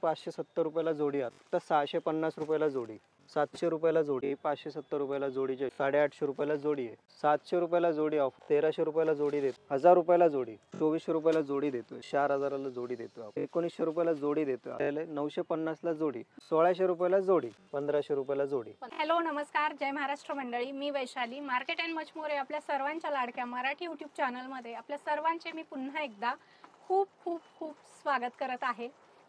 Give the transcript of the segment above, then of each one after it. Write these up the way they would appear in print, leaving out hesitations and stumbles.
570 रुपयाला जोडी आहे. तर 650 रुपयाला जोडी, 700 रुपयाला जोडी, 570 रुपयाला जोडीचे 850 रुपयाला जोडी आहे. 700 रुपयाला जोडी ऑफ, 1300 रुपयाला जोडी देतो, 1000 रुपयाला जोडी, 2400 रुपयाला जोडी देतोय, 4000ला जोडी देतो, 1900 रुपयाला जोडी देतो, 950 ला जोडी, 1600 रुपयाला जोडी, 1500 रुपयाला जोडी. हॅलो नमस्कार, जय महाराष्ट्र मंडळी. मी Vaishali, market and much more आपल्या सर्वांच्या लाडक्या मराठी यूट्यूब चॅनलमध्ये आपल्या सर्वांचे मी पुन्हा एकदा खूप खूप खूप स्वागत करत आहे.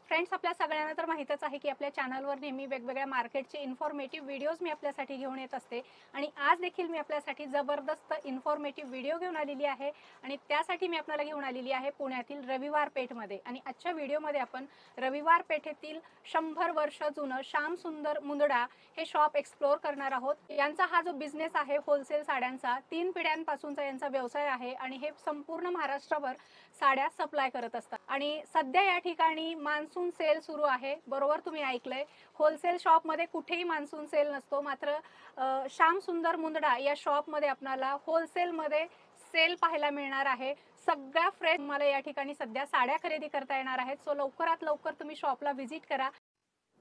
फ्रेंड्स, आपल्या सगळ्यांना तर माहीतच आहे की आपल्या चॅनलवर नेहमी वेगवेगळ्या मार्केटचे इन्फॉर्मेटिव्ह व्हिडिओज मी आपल्यासाठी घेऊन येत असते आणि आज देखील मी आपल्यासाठी जबरदस्त इन्फॉर्मेटिव्ह व्हिडिओ घेऊन आलेली आहे आणि त्यासाठी मी आपल्याला घेऊन आलेली आहे पुण्यातील रविवार पेठमध्ये. आणि आजच्या व्हिडिओमध्ये आपण रविवार पेठेतील 100 वर्ष जुनं श्याम सुंदर मुंदडा हे शॉप एक्सप्लोर करणार आहोत. यांचा हा जो बिझनेस आहे होलसेल साड्यांचा, 3 पिढ्यांपासूनचा यांचा व्यवसाय आहे आणि हे संपूर्ण महाराष्ट्रभर साड्या सप्लाय करत असतात. आणि सध्या या ठिकाणी मान्सून सेल सुरू आहे. बरोबर तुम्ही ऐकलंय, होलसेल शॉप मध्ये कुठेही मान्सून सेल नसतो, मात्र श्याम सुंदर मुंदडा या शॉप मध्ये आपल्याला होलसेल मध्ये सेल पाहायला मिळणार आहे. सगळ्या फ्रेश मला या ठिकाणी सध्या साड्या खरेदी करता येणार आहेत. सो लवकरात लवकर तुम्ही शॉपला व्हिजिट करा.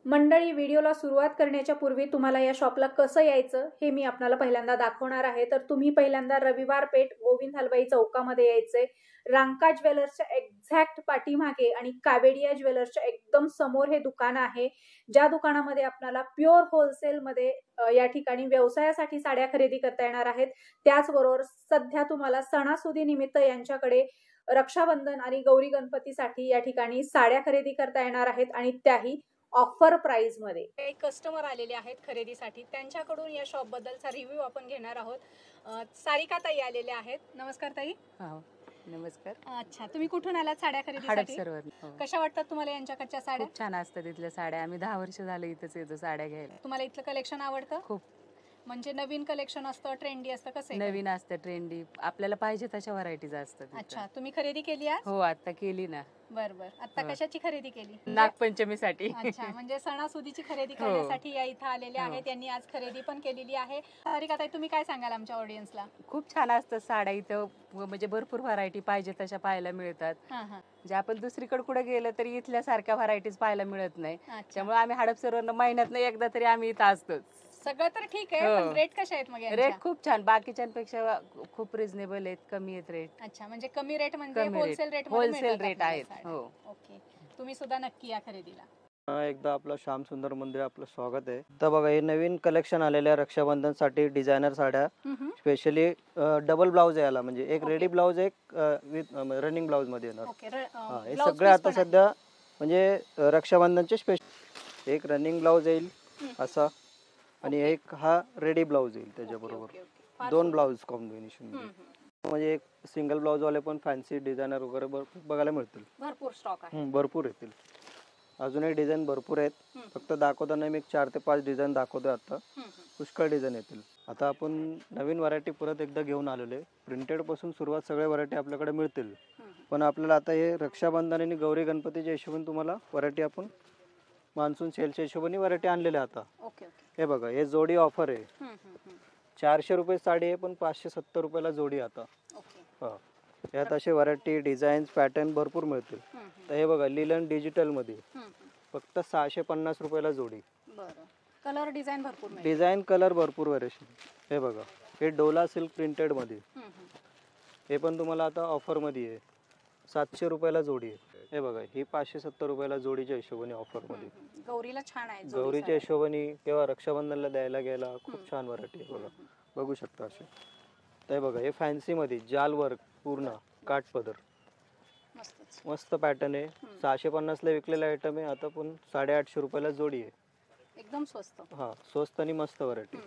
मंडळी, व्हिडिओला सुरुवात करण्याच्या पूर्वी तुम्हाला या शॉपला कसं यायचं हे मी आपल्याला पहिल्यांदा दाखवणार आहे. तर तुम्ही पहिल्यांदा रविवार पेठ गोविंद हलवाई चौकामध्ये यायचंय. रांका ज्वेलर्सच्या एक्झॅक्ट पाठीमागे आणि कावेडिया ज्वेलर्सच्या एकदम समोर हे दुकान आहे, ज्या दुकानामध्ये आपल्याला प्युअर होलसेल मध्ये या ठिकाणी व्यवसायासाठी साड्या खरेदी करता येणार आहेत. त्याचबरोबर सध्या तुम्हाला सणासुदी निमित्त यांच्याकडे रक्षाबंधन आणि गौरी गणपतीसाठी या ठिकाणी साड्या खरेदी करता येणार आहेत आणि त्याही ऑफर प्राइस मध्ये. एक कस्टमर आलेले आहेत खरेदीसाठी, त्यांच्याकडून या शॉप बद्दलचा रिव्ह्यू आपण घेणार आहोत. सारिका ताई आलेले आहेत. नमस्कार ताई. नमस्कार. अच्छा, तुम्ही कुठून आलात साड्या खरेदीसाठी? कशा वाटतात तुम्हाला यांच्याकडच्या साड्या? खूप छान असतात इथल्या साड्या. आम्ही 10 वर्ष झाले इथेच येतो साड्या घ्यायला. तुम्हाला इथलं कलेक्शन आवडतं? खूप. म्हणजे नवीन कलेक्शन असतं, ट्रेंडी असतं, कसं? नवीन असतं, ट्रेंडी, आपल्याला पाहिजे तशा व्हरायटीज असतात. अच्छा, तुम्ही खरेदी केली आज? हो, आता केली ना. बरोबर. आता कशाची खरेदी केली? नागपंचमीसाठी. अच्छा, म्हणजे सणासुदीची खरेदी करण्यासाठी या इथं आलेले आहेत. यांनी आज खरेदी पण केलेली आहे. सारिका ताई, तुम्ही काय सांगाल आमच्या ऑडियन्सला? खूप छान असतात साड्या इथं, म्हणजे भरपूर व्हरायटी पाहिजे तशा पाहायला मिळतात. जे आपण दुसरीकडे कुठे गेलं तरी इथल्या सारख्या व्हरायटीज पाहायला मिळत नाही. त्यामुळे आम्ही हडपसरवरनं महिन्यातनं एकदा तरी आम्ही इथं असतोच. सगळं तर ठीक आहे, पण रेट कसे आहेत मग? रेट खूप छान, बाकीच्यांपेक्षा खूप रिझनेबल आहेत, कमी आहेत रेट. अच्छा, म्हणजे कमी रेट म्हणजे होलसेल रेट आहेत. हो. ओके, तुम्ही सुद्धा नक्की या खरेदीला. एकदा आपलं श्याम सुंदर मंदिर आपलं स्वागत आहे. तर बघा, हे नवीन कलेक्शन आलेले आहे रक्षाबंधन साठी. डिझायनर साड्या, स्पेशली डबल ब्लाउज आहे याला, म्हणजे एक रेडी ब्लाउज, एक विथ रनिंग ब्लाउज मध्ये येणार. हे सगळे आता सध्या म्हणजे रक्षाबंधनचे स्पेशल. एक रनिंग ब्लाउज येईल असा आणि एक हा रेडी ब्लाउज येईल त्याच्याबरोबर. 2 ब्लाउज कॉम्बिनेशन, म्हणजे एक सिंगल ब्लाउज वाले पण फॅन्सी डिझायनर वगैरे बघायला मिळतील. भरपूर स्टॉक आहे. भरपूर येतील. अजूनही डिझाईन भरपूर आहेत. फक्त दाखवताना मी 4 ते 5 डिझाईन दाखवतोय. आता पुष्कळ डिझाईन येतील. आता आपण नवीन व्हरायटी परत एकदा घेऊन आलेले. प्रिंटेड पासून सुरुवात सगळ्या व्हरायटी आपल्याकडे मिळतील. पण आपल्याला आता हे रक्षाबंधन आणि गौरी गणपतीच्या हिशोबाने तुम्हाला व्हरायटी आपण मान्सून सेलच्या हिशोबाने व्हरायटी आणलेल्या आता. हे बघा, हे जोडी ऑफर आहे. 400 रुपये साडी आहे, पण 570 रुपयाला जोडी आता. यात असे व्हरायटी, डिझाईन्स, पॅटर्न भरपूर मिळतील. तर हे बघा, लिलन डिजिटल मध्ये फक्त 650 रुपयाला जोडी. कलर डिझाईन भरपूर, डिझाईन कलर भरपूर व्हरायटी. हे बघा, हे डोला सिल्क प्रिंटेड मध्ये, हे पण तुम्हाला आता ऑफर मध्ये आहे. 700 रुपयाला जोडी आहे. हे बघा, ही 570 रुपयाला जोडीच्या हिशोबाने ऑफर मध्ये. गौरीला छान आहे, गौरीच्या हिशोबाने किंवा रक्षाबंधनला द्यायला गेला खूप छान व्हरायटी आहे. बघा, बघू शकता असे. तर बघा, हे फॅन्सी मध्ये जाल वर्क, पूर्ण काठपदर, मस्त पॅटर्न आहे. 650 ला विकलेला आयटम आहे, आता पण 850 रुपयाला जोडी आहे. एकदम स्वस्त. हा, स्वस्त आणि मस्त व्हरायटी.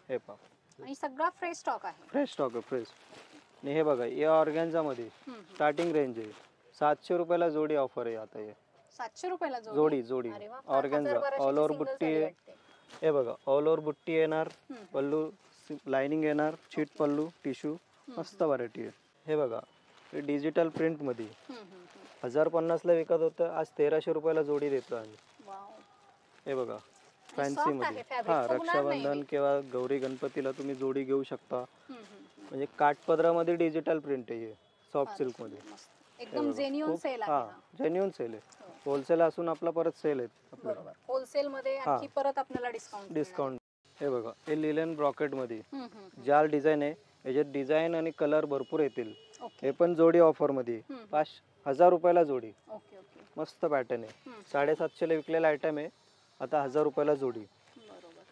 हे पहा, आणि सगळा फ्रेश स्टॉक आहे. फ्रेश स्टॉक आहे, फ्रेश. आणि हे बघा, या ऑर्गॅन्झा मध्ये स्टार्टिंग रेंज आहे. 700 रुपयाला जोडी ऑफर आहे आता. हे 700 रुपयाला जोडी ऑर्गॅन्झा ऑल ओव्हर बुट्टी आहे. हे बघा, ऑल ओव्हर बुट्टी येणार, पल्लू लाइनिंग येणार, चीट पल्लू, टिश्यू, मस्त व्हरायटी आहे. हे बघा, हे डिजिटल प्रिंट मध्ये 1050 ला विकत होतं, आज 1300 रुपयाला जोडी देतो आम्ही. हे बघा, फॅन्सी मध्ये. हा, रक्षाबंधन किंवा गौरी गणपतीला तुम्ही जोडी घेऊ शकता. म्हणजे काठपदरामध्ये डिजिटल प्रिंट आहे, सॉफ्ट सिल्क मध्ये. एकदम जेन्युइन सेल आहे हा हा. जेन्युइन सेल आहे. हो. होलसेल असून आपला परत सेल आहे आपला बरोबर. होलसेल मध्ये हा. आणखी परत आपल्याला डिस्काउंट डिस्काउंट. हे बघा हे लिलन ब्रॉकेट मध्ये मिळणार. जाल डिझाईन आहे. याच्यात डिझाईन आणि कलर भरपूर येतील. ओके हे पण जोडी ऑफर मध्ये 5,000 रुपयाला जोडी. Okay okay. मस्त पॅटर्न आहे. 750 ला विकलेला आयटम आहे, आता 1,000 रुपयाला जोडी. बरोबर.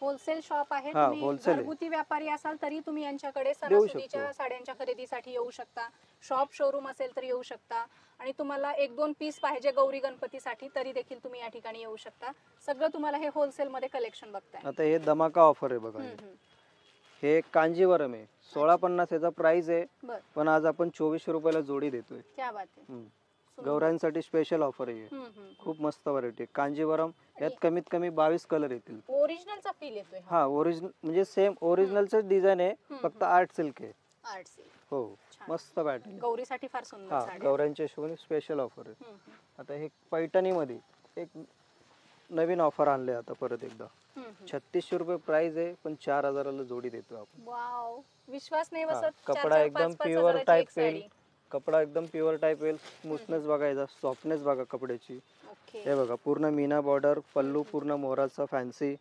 होलसेल शॉप आहे. हा, तुम्ही wholesale आहे. घरगुती व्यापारी असाल तरी तुम्ही यांच्याकडे देऊ सणासुदीच्या शकतो. साड्यांच्या खरेदीसाठी येऊ शकता. शॉप शोरूम असेल तर येऊ शकता आणि तुम्हाला 1-2 पीस पाहिजे गौरी गणपतीसाठी तरी देखील तुम्ही या ठिकाणी येऊ शकता. सगळं तुम्हाला हे होलसेल मध्ये कलेक्शन बघताय. आता हे धमाका ऑफर आहे बघा. हे कांजीवरम आहे. 1650 याचा प्राइस आहे, बर. पण आज आपण 2400 रुपयाला जोडी देतोय. क्या बात आहे. सुंदर. गौरांसाठी स्पेशल ऑफर आहे. खूप मस्त व्हरायटी कांजीवरम. यात कमीत कमी 22 कलर येतील. ओरिजिनलचा फील येतोय हा. हा ओरिजिनल म्हणजे सेम ओरिजिनलच डिझाईन आहे, फक्त आर्ट सिल्क आहे. Art silk. हो छान. मस्त पॅटर्न. गौरीसाठी फार सुंदर हा साडी. गौरांच्या हिशोबाने स्पेशल ऑफर आहे. आता हे पैठणी मध्ये एक नवीन ऑफर आणले आता परत एकदा. 3600 रुपये प्राइस आहे, पण 4000 जोडी देतो आपण. वाव, विश्वास नाही हा, बसत. कपडा 4-4, एकदम 5-5 प्युअर हजाराची टाइप एक येईल. साडी. कपडा एकदम प्युअर टाइप येईल. स्मूथनेस बघायचा, सॉफ्टनेस बघा कपड्याची. ओके. हे बघा पूर्ण मीना बॉर्डर, पल्लू पूर्ण मोराचा फॅन्सी,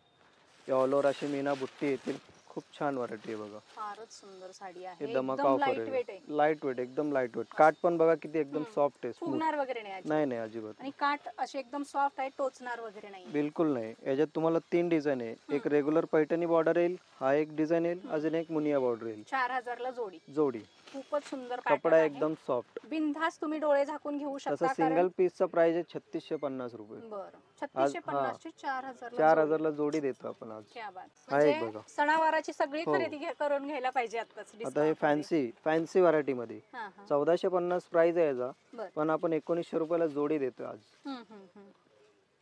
ऑल ओव्हर अशी मीना बुट्टी येतील. खूप छान व्हरायटी आहे बघा. फारच सुंदर साडी आहे. हे धमाका एकदम ऑफर लाईट वेट आहे. आहे. लाईट वेट, एकदम लाईट वेट. काठ पण बघा किती एकदम सॉफ्ट आहे, स्मूथ. फुगणार वगैरे नाही अजिबात. नाही नाही अजिबात आणि काठ असे एकदम सॉफ्ट आहे, टोचणार वगैरे नाही. बिलकुल नाही. याच्यात तुम्हाला 3 डिझाईन आहे. एक रेग्युलर पैठणी बॉर्डर येईल, हा एक डिझाईन येईल, अजून एक मुनिया बॉर्डर येईल. 4000 ला जोडी. जोडी. खूपच सुंदर कपडा pattern आहे. एकदम सॉफ्ट. बिनधास्त तुम्ही डोळे झाकून घेऊ तसं शकता. सिंगल पीसचा प्राइस आहे 3650 रुपये. बरं. 3650 चे 4000 ला 4000 ला जोडी देतो आपण आज. क्या बात. हा एक म्हणजे बघा. सणावाराची सगळी हो. खरेदी करून घ्यायला पाहिजे आताच आता हे discount मध्ये. फॅन्सी व्हरायटी मध्ये हा, हा. 1450 प्राइस आहे याचा, बरं. पण आपण 1900 रुपयाला जोडी देतो आज. हम्म, हम्म, हम्म.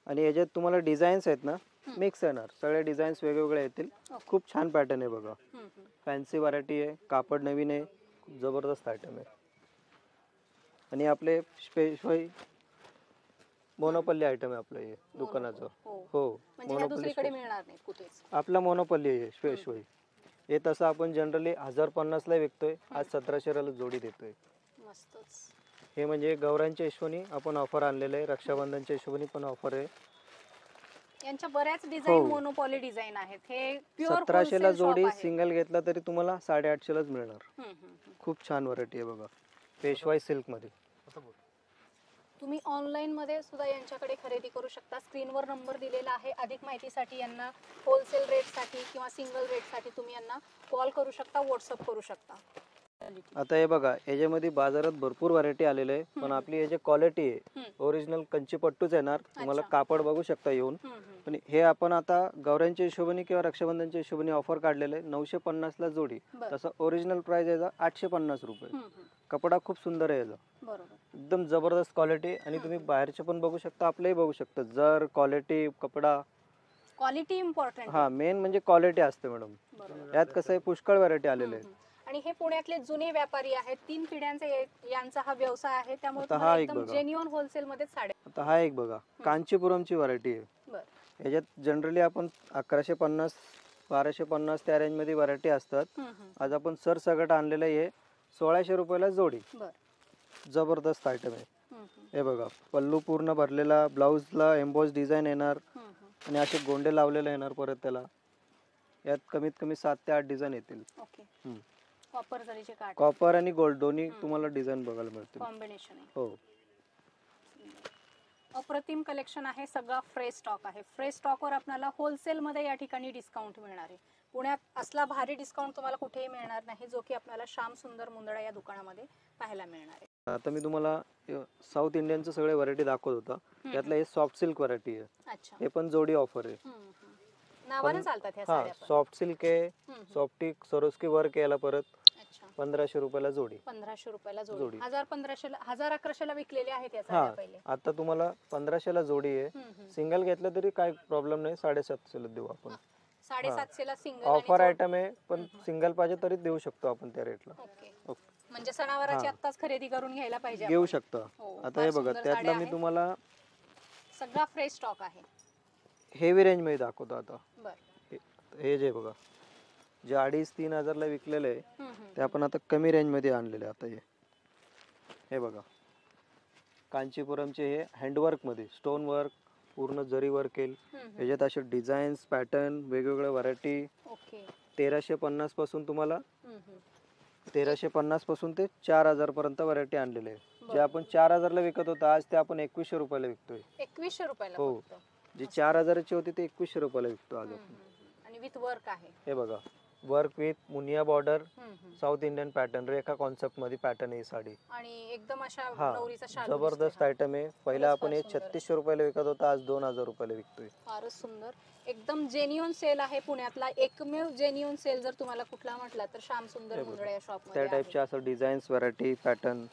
आणि याच्यात तुम्हाला डिझाईन्स आहेत ना, मिक्स येणार. सगळे डिझाईन्स वेगवेगळे येतील. ओके. खूप छान पॅटर्न आहे बघा. हम्म, हम्म. फॅन्सी व्हरायटी आहे, कापड नवीन आहे, खूप जबरदस्त आयटम आहे. आणि आपले स्पेशल मोनोपल्ली आयटम आहे आपलं हे दुकानाचं. हो. हो म्हणजे ह्या दुसरीकडे मिळणार नाही कुठेच. आपला मोनोपल्ली आहे स्पेशल. हे तसं आपण जनरली 1050 ला विकतोय, आज 1700 ला जोडी देतोय. मस्तच. हे म्हणजे गौरांच्या हिशोबाने आपण ऑफर आणलेलं आहे. रक्षाबंधनच्या हिशोबाने पण ऑफर आहे. यांच्या बऱ्याच डिझाईन हो. मोनोपॉली डिझाईन आहेत. हे प्युअर 1700 ला जोडी सिंगल घेतला तरी तुम्हाला 850 लाच मिळणार. खूप छान व्हरायटी आहे बघा, पेशवाई सिल्क मध्ये. तुम्ही ऑनलाईन मध्ये सुद्धा यांच्याकडे खरेदी करू शकता. स्क्रीनवर नंबर दिलेला आहे. अधिक माहितीसाठी यांना होलसेल रेटसाठी किंवा सिंगल रेटसाठी तुम्ही यांना कॉल करू शकता, व्हॉट्सअप करू शकता. आता हे बघा, याच्यामध्ये बाजारात भरपूर व्हरायटी आलेले आहे, पण आपली याची क्वालिटी आहे ओरिजिनल कंचीपट्टूच येणार. तुम्हाला अच्छा. कापड बघू शकता येऊन. पण हे आपण आता गौऱ्यांच्या हिशोबाने किंवा रक्षाबंधनच्या हिशोबाने ऑफर काढलेलं आहे 950 ला जोडी. बरं. तसं ओरिजिनल प्राइस याचा 850 रुपये. कपडा खूप सुंदर आहे याचा, बरोबर. एकदम जबरदस्त क्वालिटी. आणि तुम्ही बाहेरचे पण बघू शकता, आपलंही बघू शकता. जर क्वालिटी कपडा, क्वालिटी इम्पॉर्टंट. हा मेन म्हणजे क्वालिटी असते मॅडम. बरोबर. यात कसं आहे, पुष्कळ व्हरायटी आलेले आहे. आणि हे पुण्यातले जुने व्यापारी आहेत. 3 पिढ्यांचा यांचा हा व्यवसाय आहे. त्यामुळे आता हा तुम्हाला एक एकदम बघा. जेन्युइन होलसेल मध्ये साड्या. आता हा एक बघा, कांचीपुरमची व्हरायटी आहे. बरं. याच्यात जनरली आपण 1150 1250 त्या रेंज मध्ये व्हरायटी असतात. आज आपण सरसगट आणलेलं आहे 1600 रुपयाला जोडी. बरं. जबरदस्त आयटम आहे. हे बघा, पल्लू पूर्ण भरलेला, ब्लाऊजला एम्बॉस डिझाईन येणार आणि असे गोंडे लावलेले येणार परत त्याला. यात कमीत कमी 7 ते 8 डिझाईन येतील. ओके. कॉपर जरीचे काठ. कॉपर आणि गोल्ड दोन्ही तुम्हाला डिझाईन बघायला मिळतील. कॉम्बिनेशन आहे. हो. अप्रतिम कलेक्शन आहे. सगळा फ्रेश स्टॉक आहे. फ्रेश स्टॉकवर आपल्याला होलसेल मध्ये या ठिकाणी डिस्काउंट मिळणार आहे. पुण्यात असला भारी डिस्काउंट तुम्हाला कुठेही मिळणार नाही, जो की आपल्याला श्याम सुंदर मुंदडा या दुकानामध्ये पाहायला मिळणार आहे. आता मी तुम्हाला साऊथ इंडियनचे सगळे व्हरायटी दाखवत होता. त्यातलं हे सॉफ्ट सिल्क व्हरायटी आहे. अच्छा. हे पण जोडी ऑफर आहे. नावाने चालतात ह्या हा साड्या पण. सॉफ्ट सिल्क आहे, सॉफ्टी सरोस्की वर्क याला परत अच्छा. 1500 रुपयाला जोडी. 1500 रुपयाला जोडी. जोडी. 1000-1500 1000-1100 ला विकलेले आहेत या हा साड्या पहिले. आता तुम्हाला 1500 ला जोडी आहे. सिंगल घेतलं तरी काय प्रॉब्लेम नाही, 750 ला देऊ आपण. 750 ला सिंगल. ऑफर आयटम आहे, पण सिंगल पाहिजे तरी देऊ शकतो आपण त्या रेटला. ओके. ओके. म्हणजे सणावाराची आत्ताच खरेदी करून घ्यायला पाहिजे घेऊ आपण. शकता. हो, आता फार हे बघा, सुंदर त्यातला साड्या मी आहेत. तुम्हाला सगळा फ्रेश स्टॉक आहे. हेवी रेंज मध्ये दाखवतो. आता बरं. हे जे बघा, जे 2,500-3 हजारला विकलेलं आहे ते आपण आता कमी रेंज मध्ये आणलेले. आता हे बघा, कांचीपुरमचे हे हँडवर्क मध्ये स्टोन वर्क पूर्ण जरी वर्क येईल. याच्यात असे डिझाईन्स पॅटर्न वेगवेगळ्या व्हरायटी. ओके. 1350 पासून तुम्हाला 1350 पासून ते 4000 पर्यंत व्हरायटी आणलेले आहे. जे आपण 4000 ला विकत होतो आज ते आपण 2100 रुपयाला विकतोय. 2100 रुपयाला हो. फक्त. जी 4000 ची होती ते 2100 रुपयाला विकतो आज आपण. आणि विथ वर्क आहे. हे बघा work with Muniya border south Indian pattern Rekha concept मध्ये पॅटर्न आहे साडी. आणि एकदम अशा हा नवरीचा शालू जबरदस्त दिसतोय हा. आयटम आहे. पहिला खरंच आपण हे फार सुंदर. 3600 रुपयाला विकत होता आज 2000 रुपयाला विकतोय. फारच सुंदर. एकदम जेन्युइन सेल आहे. पुण्यातला एकमेव जेन्युइन सेल जर तुम्हाला कुठला म्हटला तर श्याम सुंदर हे बघा. मुंदडा या शॉप त्या मध्ये आहे. टाइपचे असं डिझाईन्स व्हरायटी पॅटर्न.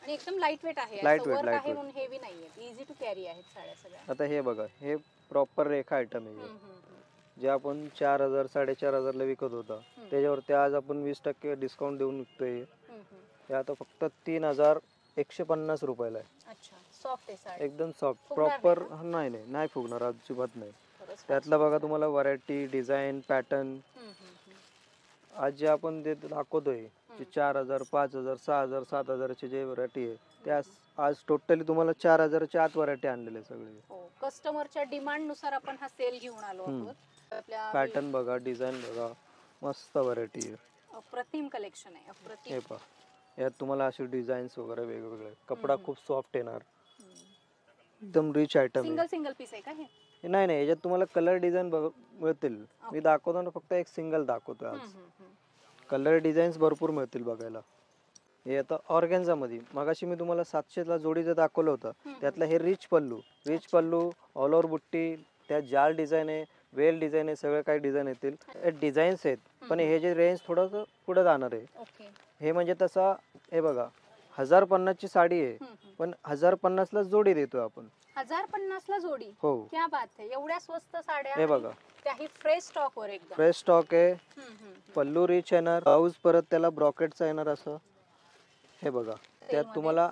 आणि एकदम लाईट वेट आहे. Light असं weight, वर्क light आहे weight. म्हणून हेवी नाहीये. इझी टू कॅरी आहेत साड्या सगळ्या. आता हे बघा हे प्रॉपर रेखा आयटम आहे. जे आपण 4000 4500 ला विकत होता त्याच्यावरती आज आपण 20% डिस्काउंट देऊन विकतोय. हे आता फक्त 3150 रुपयाला आहे. अच्छा. सॉफ्ट आहे साडी. एकदम सॉफ्ट फुगणार प्रॉपर. नाही नाही फुगणार अजिबात नाही. खरंच फार त्यातला बघा तुम्हाला व्हरायटी डिझाईन पॅटर्न आज जे आपण ते दाखवतोय जे 4000 5000 6000 7000 चे जे व्हरायटी आहे त्या आज टोटली तुम्हाला 4000 च्या आत व्हरायटी आणलेले सगळे. हो. कस्टमरच्या डिमांड नुसार आपण हा सेल घेऊन आलो आहोत. आपल्या पॅटर्न बघा डिझाईन बघा मस्त व्हरायटी आहे. अप्रतिम कलेक्शन आहे. हे अप्रतिम. पहा यात तुम्हाला असे डिझाईन्स वगैरे वेगवेगळे कपडा खूप सॉफ्ट येणार एकदम रिच आयटम सिंगल आहे. सिंगल पीस आहे का हे? नाही याच्यात तुम्हाला कलर डिझाईन मिळतील. मी दाखवतो ना फक्त एक सिंगल दाखवतोय आज. कलर डिझाईन्स भरपूर मिळतील बघायला. हे आता ऑर्गॅन्झा मध्ये मगाशी मी तुम्हाला 700 ला जोडीचं दाखवलं होतं त्यातलं हे रिच पल्लू ऑल ओव्हर बुट्टी त्यात जाल डिझाईन आहे वेल डिझाईन आहे सगळं काही डिझाईन येतील. डिझाईन्स आहेत पण हे जे रेंज थोडं पुढे जाणार आहे. ओके. हे म्हणजे तसा हे बघा 1050 ची साडी आहे पण 1050 ला जोडी देतोय आपण. 1050 ला जोडी. हो क्या बात आहे. एवढ्या स्वस्त साड्या हे आणि बघा त्याही फ्रेश स्टॉक वर एकदम. फ्रेश स्टॉक आहे. पल्लू रिच येणार ब्लाऊज परत त्याला ब्रॉकेटचा येणार असं. हे बघा त्यात तुम्हाला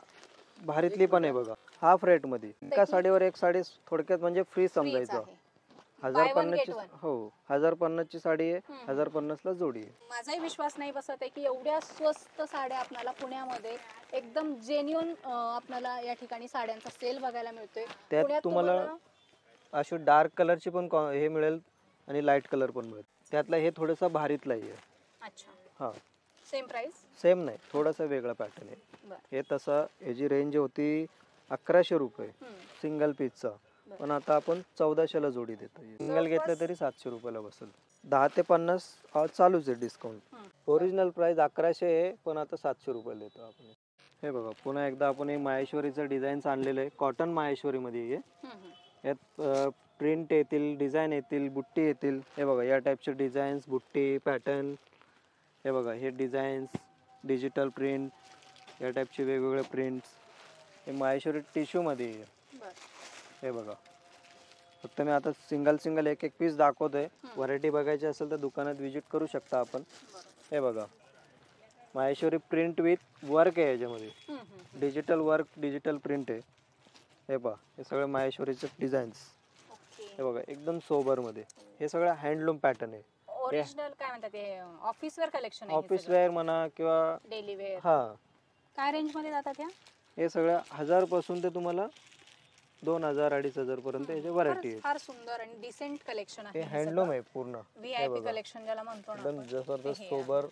भारीतली पण आहे बघा हाफ रेट मध्ये एका साडीवर एक साडी थोडक्यात म्हणजे फ्री समजायचं. 1050 ची हो 1050 ची साडी आहे 1050 ला जोडी आहे. माझाही विश्वास नाही बसत आहे की एवढ्या स्वस्त साड्या आपल्याला पुण्यामध्ये एकदम जेन्युइन आपल्याला या ठिकाणी साड्यांचा सेल बघायला मिळतोय. त्यात पुण्यात तुम्हाला अशी डार्क कलरची पण हे मिळेल आणि लाईट कलर पण मिळेल. त्यातला हे थोडंसं भारीतला आहे. अच्छा. हा सेम प्राइस? सेम नाही थोडासा वेगळा पॅटर्न आहे. बरं. हे तसं याची रेंज होती 1100 रुपये सिंगल पीसचा पण आता आपण 1400 ला जोडी देतो. सिंगल घेतलं तरी 700 रुपयाला बसेल. 10 ते 50 आज चालूच आहे डिस्काउंट. ओरिजिनल प्राइस 1100 आहे पण आता 700 रुपयाला देतो आपण. हे बघा पुन्हा एकदा आपण हे माहेश्वरीचं डिझाईन्स आणलेलं आहे कॉटन माहेश्वरी मध्ये. यात प्रिंट येतील डिझाईन येतील बुट्टी येतील. हे बघा या टाईपचे डिझाईन्स बुट्टी पॅटर्न. हे बघा हे डिझाईन्स डिजिटल प्रिंट या टाईपचे वेगवेगळे प्रिंट्स. हे माहेश्वरी टिश्यू मध्ये आहे. हे बघा फक्त मी आता सिंगल एक पीस दाखवतोय. व्हरायटी बघायची असेल तर दुकानात व्हिजिट करू शकता आपण. हे बघा माहेश्वरी प्रिंट विथ वर्क आहे याच्यामध्ये डिजिटल वर्क डिजिटल प्रिंट आहे. हे पहा हे सगळे माहेश्वरीचे डिझाईन्स. हे बघा एकदम सोबर मध्ये हे सगळं हँडलूम पॅटर्न आहे. ओरिजिनल काय म्हणतात ते ऑफिस वेअर कलेक्शन आहे. ऑफिस वेअर म्हणा किंवा डेली वेअर. हा काय रेंज मध्ये जातात ह्या? हे सगळं 1000 पासून ते तुम्हाला 2000 2500 पर्यंत याची व्हरायटी आहे. फार सुंदर आणि डिसेंट कलेक्शन हे आहे. हँडलूम आहे पूर्ण. व्हीआयपी कलेक्शन ज्याला म्हणतो ना एकदम जबरदस्त सोबर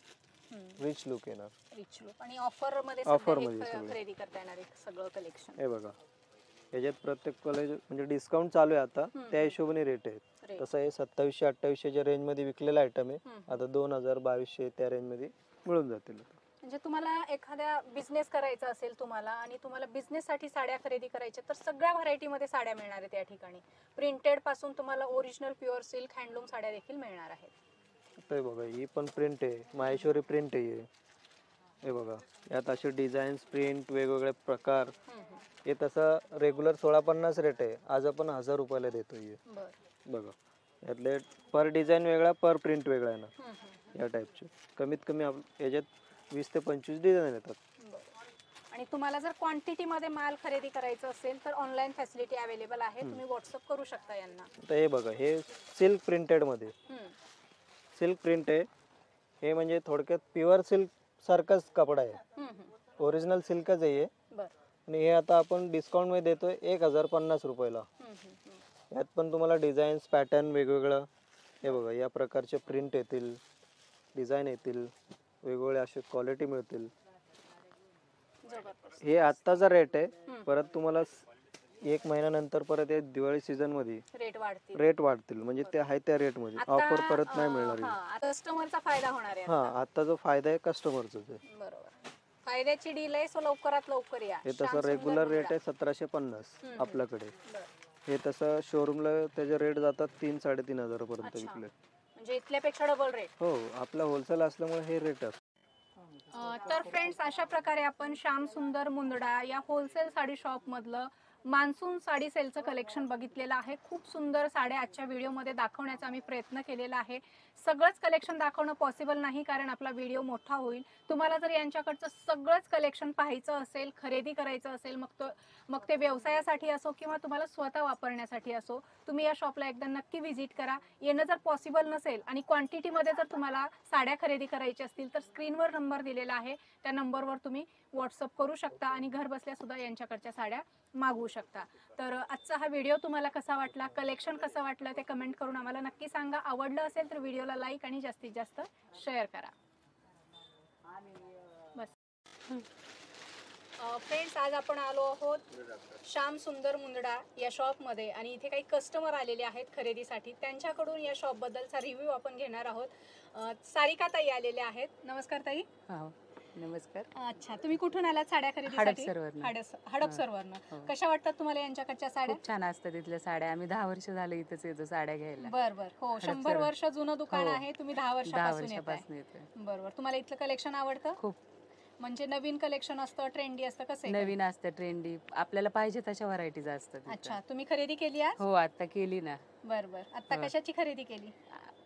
रिच लुक येणार. रिच लुक आणि ऑफर मध्ये Offer मध्ये सगळं. खरेदी करता येणार सगळं कलेक्शन. हे बघा याच्यात प्रत्येक कॉलेज म्हणजे डिस्काउंट चालू आहे आता त्या हिशोबाने रेट आहे. तसं हे 2700-2800 च्या रेंज मध्ये विकलेला आयटम आहे. आता 2000-2200 त्या रेंज मध्ये मिळून जातील. म्हणजे तुम्हाला एखाद्या बिझनेस करायचा असेल तुम्हाला आणि तुम्हाला बिझनेस साठी साड्या खरेदी करायच्या तर सगळ्या व्हरायटी मध्ये साड्या मिळणार आहेत या ठिकाणी. प्रिंटेड पासून तुम्हाला ओरिजिनल प्युअर सिल्क हँडलूम साड्या देखील मिळणार आहेत. हे बघा ही पण प्रिंट आहे माहेश्वरी प्रिंट आहे. हे बघा यात असे डिझाईन्स प्रिंट वेगवेगळे प्रकार. हे तसं रेग्युलर 1650 रेट आहे आज आपण 1000 रुपयाला देतोय. बघा यातले पर डिझाईन वेगळा पर प्रिंट वेगळा आहे ना या टाईपचे. कमीत कमी याच्यात 20 ते 25 डिझाईन येतात. आणि तुम्हाला जर क्वांटिटी मध्ये माल खरेदी करायचं असेल तर ऑनलाईन फॅसिलिटी अवेलेबल आहे. तुम्ही व्हॉट्सअप करू शकता यांना. तर हे बघा हे सिल्क प्रिंटेड मध्ये सिल्क प्रिंट आहे. हे म्हणजे थोडक्यात प्युअर सिल्क सारखाच कपडा आहे. ओरिजिनल सिल्कच आहे. आणि हे आता आपण डिस्काउंट मध्ये देतोय 1050 रुपयाला. यात पण तुम्हाला डिझाईन्स पॅटर्न वेगवेगळं, हे बघा या प्रकारचे प्रिंट येतील, डिझाईन येतील, वेगवेगळे असे क्वालिटी मिळतील. हे आत्ताचा रेट आहे, परत तुम्हाला 1 महिन्यानंतर परत हे दिवाळी सीझन मध्ये रेट वाढतील, म्हणजे ते आहे त्या रेट मध्ये ऑफर परत नाही मिळणार. कस्टमरचा फायदा होणार आहे. हा, आता जो फायदा आहे कस्टमरचा आहे. बरोबर, फायद्याची डील आहे, सो लवकरात लवकर या. हे तसं रेग्युलर रेट आहे 1750 आपल्याकडे. हे तसं शोरूमला त्याचे रेट जातात 3-3.5 पर्यंत विकले. म्हणजे इथल्यापेक्षा डबल रेट. हो, आपला होलसेल असल्यामुळे हे रेट असतात. तर फ्रेंड्स, अशा प्रकारे आपण श्याम सुंदर मुंदडा या होलसेल साडी शॉप मधलं मान्सून साडी सेलचं कलेक्शन बघितलेलं आहे. खूप सुंदर साड्या आजच्या व्हिडिओमध्ये दाखवण्याचा आम्ही प्रयत्न केलेला आहे. सगळंच कलेक्शन दाखवणं पॉसिबल नाही, कारण आपला व्हिडिओ मोठा होईल. तुम्हाला जर यांच्याकडचं सगळंच कलेक्शन पाहायचं असेल, खरेदी करायचं असेल, मग ते व्यवसायासाठी असो किंवा तुम्हाला स्वतः वापरण्यासाठी असो, तुम्ही या शॉपला एकदा नक्की व्हिजिट करा. येणं जर पॉसिबल नसेल आणि क्वांटिटीमध्ये जर तुम्हाला साड्या खरेदी करायच्या असतील तर स्क्रीनवर नंबर दिलेला आहे, त्या नंबरवर तुम्ही व्हॉट्सअप करू शकता आणि घर बसल्या सुद्धा यांच्याकडच्या साड्या मागवू शकता. तर आजचा हा व्हिडिओ तुम्हाला कसा वाटला, कलेक्शन कसं वाटलं ते कमेंट करून आम्हाला नक्की सांगा. आवडलं असेल तर व्हिडिओला लाईक आणि जास्तीत जास्त शेअर करा. बस फ्रेंड्स, आज आपण आलो आहोत श्याम सुंदर मुंदडा या शॉपमध्ये आणि इथे काही कस्टमर आलेले आहेत खरेदीसाठी. त्यांच्याकडून या शॉपबद्दलचा रिव्ह्यू आपण घेणार आहोत. सारिका ताई आलेले आहेत. नमस्कार ताई. नमस्कार. अच्छा, तुम्ही कुठून आलात साड्या खरेदीसाठी? हडपसरवरनं. कशा वाटतात तुम्हाला यांच्याकडच्या साड्या? खूप छान असतात तिथल्या साड्या. आम्ही 10 वर्ष झाले इथेच येतो साड्या घ्यायला. बरं. हो, 100 वर्ष जुनं दुकान आहे. तुम्ही 10 वर्षापासून येताय. बरोबर. तुम्हाला इथलं कलेक्शन आवडतं? खूप. म्हणजे नवीन कलेक्शन असतं, ट्रेंडी असतं, कसं? नवीन असतं, ट्रेंडी, आपल्याला पाहिजे तशा व्हरायटीज असतात. अच्छा, तुम्ही खरेदी केली आज? हो, आता केली ना. बरं. आता कशाची खरेदी केली?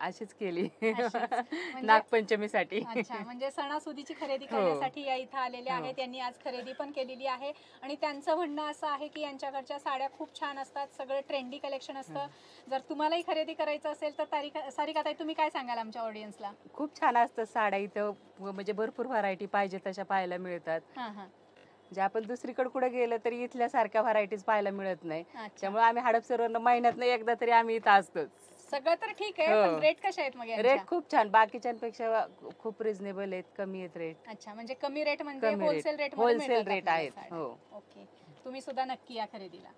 अशीच केली म्हणजे नागपंचमीसाठी. अच्छा, म्हणजे सणासुदीची खरेदी करण्यासाठी या इथं आलेले आहेत. त्यांनी आज खरेदी पण केलेली आहे आणि त्यांचं म्हणणं असं आहे की यांच्याकडच्या साड्या खूप छान असतात, सगळं ट्रेंडी कलेक्शन असतं. जर तुम्हालाही खरेदी करायचं असेल तर सारिका ताई, तुम्ही काय सांगाल आमच्या ऑडियन्सला? खूप छान असतात साड्या इथं, म्हणजे भरपूर व्हरायटी पाहिजे तशा पाहायला मिळतात. म्हणजे आपण दुसरीकडे कुठे गेलं तरी इथल्या सारख्या व्हरायटीज पाहायला मिळत नाही. त्यामुळे आम्ही हडपसरवरनं महिन्यातनं एकदा तरी आम्ही इथं असतोच. सगळं तर ठीक आहे, पण रेट कसे आहेत मग? रेट खूप छान, बाकीच्यांपेक्षा खूप रिझनेबल आहेत, कमी आहेत रेट. अच्छा, म्हणजे कमी रेट म्हणजे होलसेल रेट आहेत. हो. ओके, तुम्ही सुद्धा नक्की या खरेदीला.